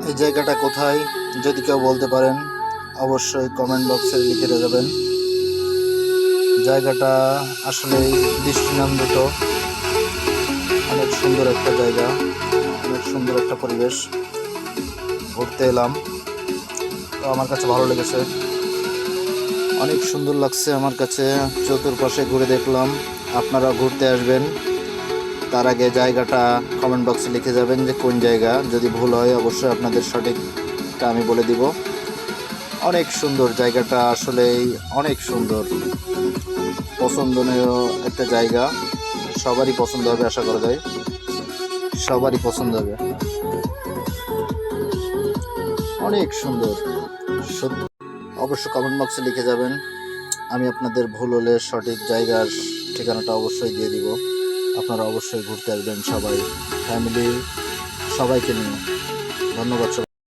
এই জায়গাটা কোথায় যদি কেউ বলতে পারেন অবশ্যই কমেন্ট বক্সে লিখে যাবেন। জায়গাটা আসলেই দৃষ্টিনন্দিত, অনেক সুন্দর একটা জায়গা, অনেক সুন্দর একটা পরিবেশ। ঘুরতে এলাম, তো আমার কাছে ভালো লেগেছে, অনেক সুন্দর লাগছে আমার কাছে। চতুর্পাশে ঘুরে দেখলাম, আপনারা ঘুরতে আসবেন তার আগে জায়গাটা কমেন্ট বক্সে লিখে যাবেন যে কোন জায়গা। যদি ভুল হয় অবশ্যই আপনাদের সঠিকটা আমি বলে দিব। অনেক সুন্দর জায়গাটা, আসলেই অনেক সুন্দর, পছন্দনীয় একটা জায়গা। সবারই পছন্দ হবে আশা করা যায়, সবারই পছন্দ হবে। অনেক সুন্দর সত্যি। অবশ্যই কমেন্ট বক্সে লিখে যাবেন, আমি আপনাদের ভুল হলে সঠিক জায়গার ঠিকানাটা অবশ্যই দিয়ে দিব। আপনারা অবশ্যই ঘুরতে আসবেন সবাই, ফ্যামিলি সবাইকে নিয়ে। ধন্যবাদ সবাই।